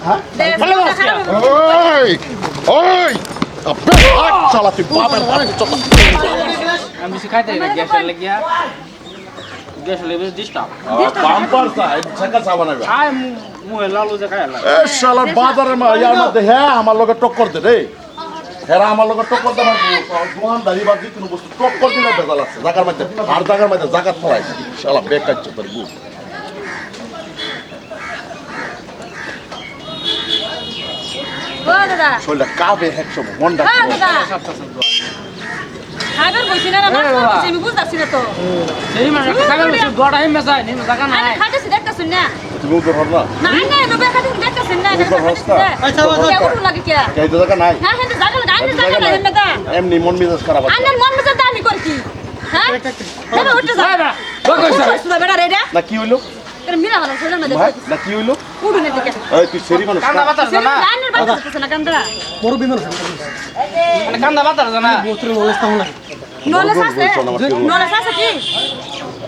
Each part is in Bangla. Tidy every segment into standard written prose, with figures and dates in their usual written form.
হ্যাঁ ওই ওই আবে হাত চালা তুই বাবার হাত চালা আমি শিখাইতে না গ্যাসের লাগিয়া গ্যাস লেবে ডিস্টার্ব বাম্পার সাইড ছাকা সাবান হবে আয় মুহে লালু যে খাইলা এ শালা বাজারের মা ইয়ার মধ্যে হ্যাঁ আমার লগে টক্কর দে রে এরা আমার লগে টক্কর দে আমার দোকান দাঁড়ি বাজি কোনো বস্তু টক্কর দিলে বেজাল আছে জায়গার মধ্যে আর জায়গার মধ্যে জায়গা ফলাই শালা বেকার চোর গু ও দাদা শোলটা কাবে হেকশো মন্ডা ও দাদা খাবার কইছি না আমার কইছি আমি বুঝতাছি না তো সেই মানে খাবার বসে গোড়া হিম মেসাই নিম জায়গা আমি নাই খাইতেছি দেখতাছি না তুমি উদ্ধার হল না না না নবে খাইতেছি দেখতাছি না আচ্ছা কেমন লাগে কি এই তো জায়গা নাই হ্যাঁ হ্যাঁ জায়গা লাগে আমি জায়গা লাগে না এমনি মন মেজাজ খারাপ আছে আন্নার মন মতো দামি করছি হ্যাঁ দাদা উঠে যা না কইছ সুদা বেটা রেডা না কি হইলো তোর মিলা ভালো ছিল না ভাই দেখো না কি হইলো উড়ু না দেখে এই তুই সেরি মানুষ কান্দা বাতার সেটা জানা আন্নার বাচ্চা না কান্দা মানে কান্দা বাতার জানা নলেজ আছে নলেজ আছে কি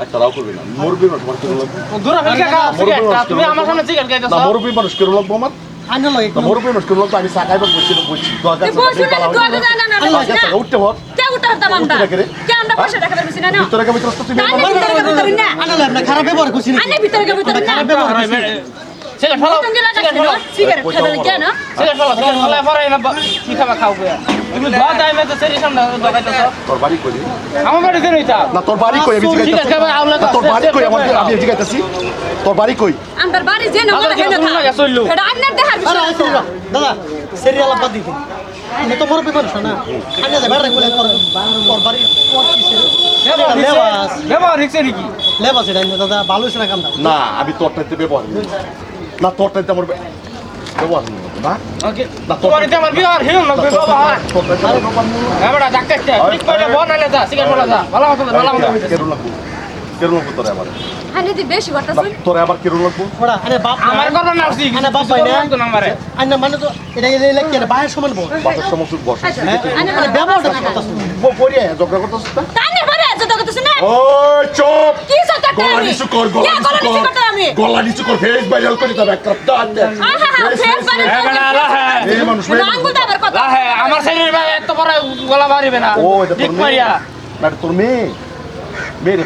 একটা রাও করবি না মুরবি মানুষ তোমার কেন লাগবে দূর ফেলকে খাও সিগারেটটা তুমি আমার সামনে সিগারেট খাইতেছ না মুরবি মানুষ কেন লাগবে আমার আনো লই না মুরবি মানুষ কেন লাগবে আমি সাকাইবার বলছিলাম বলছি দোয়া তুই বসু না তুই আগে না না উঠতে হট কে উঠতে হতাম আমরা কে আমরা পয়সা দেখা পারছি না না ভিতরে কে ভিতরে তুমি আন্নার ভিতরে না আনো লই আপনি খারাপ ব্যবহার করছি না আন্নার ভিতরে না খারাপ ব্যবহার করছি সিগারেট ফেলো তুমি লাগাছিস না সিগারেট খাবে কেন সিগারেট ফেলো পরে না কি খাবা খাও গয়া তুমি ধোয়া দাই মে তো সেরি সামনে দগাইতেছ তোর বাড়ি কই আমার বাড়ি দেন এটা না তোর বাড়ি কই আমি ঠিক আছে জিজ্ঞাসা আউলা তোর বাড়ি কই আমি জিজ্ঞাসাছি তোর বাড়ি কই আমার বাড়ি যে না বলে হেন লাগা চললো এটা আন্নার দেখার আরে বিষয় আইছি দাদা সিরিয়াল বাদ দিতে আমি তো মোর বিপদ না আনে যা বেড়া কইলে তোর বাড়ি তোর কি লেবাস ব্যবহার রিক্সে কি লেবাস এটা দাদা ভালো হইছে না কামটা না আমি তোরটাইতে ব্যবহার করি না তোরটাইতে আমার ব্যবহার না ওকে না তোমার এটা আমার বিহার হিম না ব্যবহার তোরটাইতে ব্যবহার এবারে ডাক্তারটা ঠিক করে বল না যা সিগারেট বলা যা ভালো মতো ভালো মতো কেরু লাগবো তোরে আবার আনে দি বেশি না করতাছ তোরে আবার কেরু লাগবো ওরা আরে বাপ আমার কথা না উঠি আনে বাপ ভাই না তো নাম্বারে আনে মানে তো এটা লেখকে বাইরের সমান বল বাসার সমস্ত বস আনে আরে ব্যবহারটা করতাছ পড়িয়া ঝগড়া করতেছিস না তানে বারে যত করতাছ না ওই চুপ কি সত্য গলা নিচু কর গলা নিচু কর ফেস ভাইরাল করে তবে একটা দাঁত দে ফেস বারে এবারে আলা হ্যাঁ এই মানুষ আঙ্গুল দাবার কথা লা হ্যাঁ আমার শরীর ভাই এত বড় গলা মারিবে না ও এটা ঠিক তোর মারিয়া না তোর মেয়ে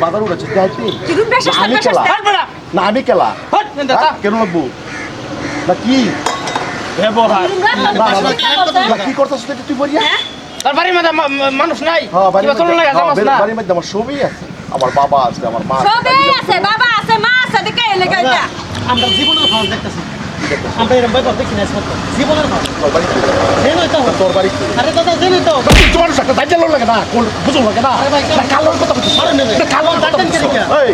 বাজার উড়েছে যাইতে কি রূপ বেশ আমি বেশ খেলা হট বড়া না আমি খেলা হট নেন তা কেন লাগবো না কি ব্যবহার না কি করতেছ তুই বলিয়া তার বাড়ির মধ্যে মানুষ নাই হ্যাঁ কিবা চলন লাগা জামাস না বাড়ির মধ্যে আমার সবই আছে আমার বাবা আছে আমার মা সবে আছে বাবা আছে মা আছে দেখে এলাকা এটা আমরা জীবনের ভাব দেখতেছি আমরা এরকম ব্যাপার দেখি না সত্য জীবনের ভাব তোর বাড়ি জেন হইতো তোর বাড়ি আরে দাদা জেন হইতো তুই মানুষ একটা দাইজাল লাগে না বুঝো লাগে না কালোর কথা বলছিস আরে নেবে কালোর কথা ডাক্তার বলছিস কেন কি এই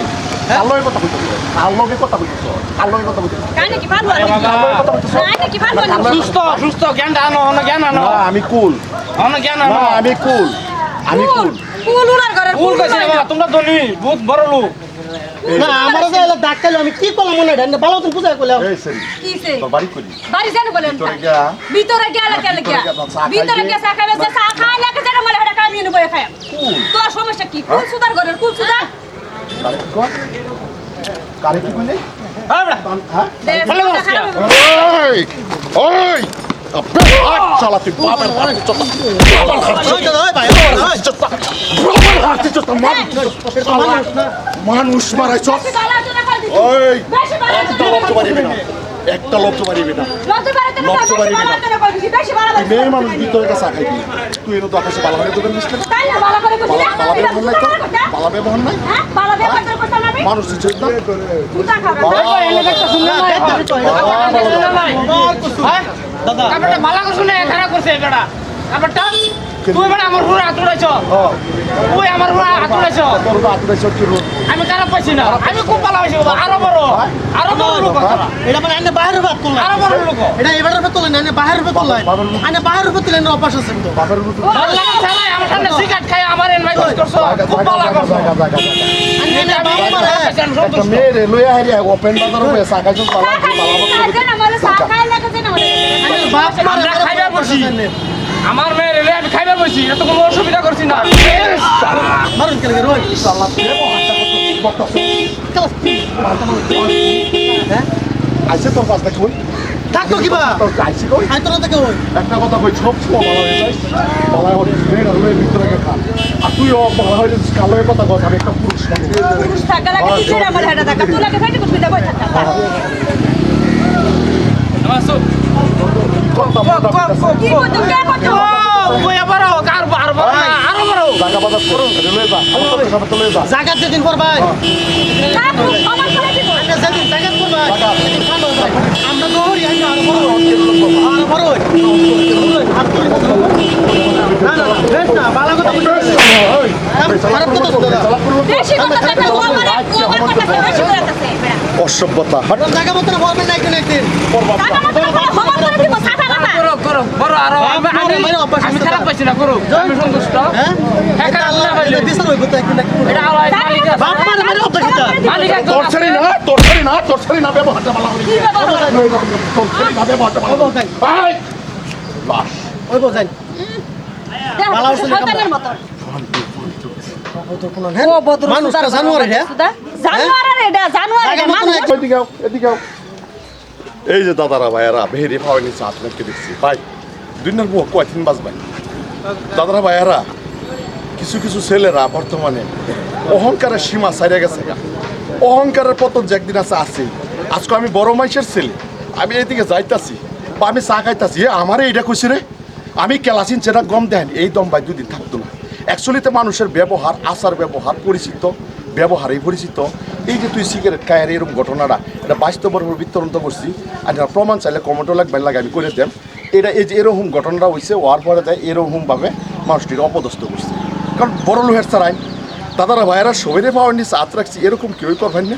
কালোর কথা বলছিস কালোর কথা বলছিস কালোর কথা বলছিস কানে কি ভালো কালোর কথা বলছিস কানে কি ভালো সুস্থ সুস্থ জ্ঞান আনো অন জ্ঞান আনো না আমি কুল অন জ্ঞান না আনো আমি কুল কুল উড়ার ঘরে ভুল কইছি না বাবা, তোমরা ধনী বহুত বড় লোক না আমারও যে এলা ডাক্তার আমি কি করলাম মনে হয় ভালো তুমি বুঝাই কইলাম এই সরি কিসে তোর বাড়ি কই বাড়ি জানো বলেন তোরে গিয়া ভিতরে গেলে গেলে গিয়া ভিতরে গিয়া চা খাবে চা খাই লাগে যেন মরে হেডা কামি নিব খায় কুল তোর সমস্যা কি কুল সুদার ঘরের কুল সুদার কারে কি কর কারে কি কইলে হ্যাঁ বড়া হ্যাঁ ভালো বসছি ওই ওই আবে হাত চালা তুই বাবার হাত চত বাবার হাত ওই দাদা ওই ভাই ওই চত বাবার হাত চত মানুষ মারাই চত ওই একটা লব্ধ মারিবি না মেয়ে মানুষ ভিতরে কাছে আগাই দিই তুই এনে তো আকাশে বালা হয়ে দেবেন নিশ্চয় বালা ব্যবহার নাই মানুষ দিচ্ছে হ্যাঁ দাদা কাপড়টা ভালো করে শুনে খারাপ করছে এটা কাপড়টা তুই মানে আমার হুড়া হাত উড়াইছ তুই আমার হুড়া হাত উড়াইছ আমি খারাপ পাইছি না আমি খুব ভালো হয়েছি বাবা আরো বড় লোক তোরা। এটা মানে আনে বাইরের ভাত করলাম আরো বড় লোক এটা এবারের ভাত তোলেন আনে বাইরের ভাত তোলেন আনে বাইরের ভাত তোলেন অভ্যাস আছে তো বাবার ভালো লাগে ছাড়াই আমার সামনে সিগারেট খাই আমার এনভাইট করছো খুব ভালো করছো আনে বাবা মারে মেয়ে লইয়া হারিয়া ওপেন বাজার হবে সাকাইছ বালা আনে বাপ মারে আমরা খাইবার বসি আমার মেয়ের এলে আমি খাইবার বসি এটা তো কোনো অসুবিধা করছি না মারুন কেন রোই সাল্লাহ বক্তা হ্যাঁ আইছে তোর পাঁচটা কই থাকতো কিবা আইসি কই আই তোরা থেকে ওই একটা কথা কই সব সময় ভালো হয়ে যায় বলা হয় মেয়ের হলে ভিতরে খান আর তুইও বলা হয় কালো কথা কথা আমি একটা পুরুষ মানুষ পুরুষ থাকা লাগে কিসের আমার হেডা থাকা তুই লাগে ফেটে কুছ বিদা বই থাকা কি করতে কে করতে ওই আবার আর বড় আরো বড় জায়গা বাজার করো লয়ে যা আমার সাথে লয়ে যা জায়গা যেদিন করবাই না পুরুষ আমার করে দিব আন্না যেদিন জায়গা করবাই সেদিন খানো ভাই আমরা তো হরি আই আর বড় আর বড় না না বেশ না ভালো কথা বলছিস খারাপ কথা তো দাদা বেশি কথা কথা ও আমার কথা বেশি করে আছে অসভ্যতা হাট জায়গা মতো বলবেন না একদিন একদিন টাকা মত খবর করে দিব সাথে কথা করো করো বড় আরো আমি খারাপ পাইছি না করো আমি সন্তুষ্ট হ্যাঁ হ্যাঁ এটা আল্লাহ আল্লাহ বিচার হইব তো একদিন একদিন এটা আল্লাহ মালিক বাপ মারে মেরে অত খিতা মালিক তোর ছাড়ি না ব্যবহারটা ভালো হবে তোর ছাড়ি না ব্যবহারটা ভালো হবে ভাই বাস ওই বোঝাই ভালো হচ্ছে না সন্তানের মত মানুষ তো জানোয়ার রে জানোয়ার এটা জানোয়ার এটা মানুষ এদিকে এই যে দাদারা ভাইয়ারা বেহেরি পাওয়ানি আপনাকে দেখছি ভাই দুনিয়ার বুক কয়দিন বাজবাই দাদারা ভাইয়ারা কিছু কিছু ছেলেরা বর্তমানে অহংকারের সীমা ছাড়িয়ে গেছে গা অহংকারের পতন যে একদিন আছে আজকে আমি বড় মাইসের ছেলে আমি এইদিকে যাইতাছি বা আমি চা খাইতাছি আমারে এইটা কইছি রে আমি কেলাসিন যেটা গম দেন এই দম ভাই দুদিন থাকতো না অ্যাকচুয়ালিতে মানুষের ব্যবহার আচার ব্যবহার ব্যবহারেই পরিচিত এই যে তুই সিগারেট খায়ের এরকম ঘটনাটা এটা বাস্তবের উপর বিতরণ করছি আর যারা প্রমাণ চাইলে কমেন্টও লাগবে লাগে আমি করে দেব এটা এই যে এরকম ঘটনাটা হয়েছে হওয়ার পরে দেয় এরকমভাবে মানুষটির অপদস্থ করছে কারণ বড় লোহের ছাড়াই দাদারা ভাইয়েরা সবাই পাওয়ার নিচে হাত রাখছি এরকম কেউই করবেন না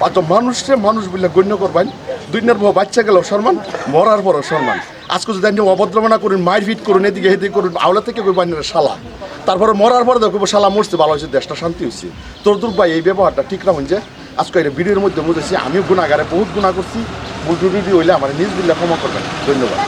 অত মানুষকে মানুষ বলে গণ্য করবেন দুনিয়ার বউ বাচ্চা গেলেও সম্মান মরার পরও সম্মান আজকে যদি আপনি অভদ্রমনা করুন মারপিট করুন এদিকে এদিকে করুন আওলা থেকে করবেন শালা তারপরে মরার পরে দেখবো শালা মরছে ভালো হয়েছে দেশটা শান্তি হয়েছে তোর দুর্গ ভাই এই ব্যবহারটা ঠিক না হচ্ছে আজকে এটা ভিডিওর মধ্যে বুঝেছি আমিও গুণাগারে বহুত গুণা করছি বুঝি হইলে আমার নিজ বিল্লা ক্ষমা করবেন ধন্যবাদ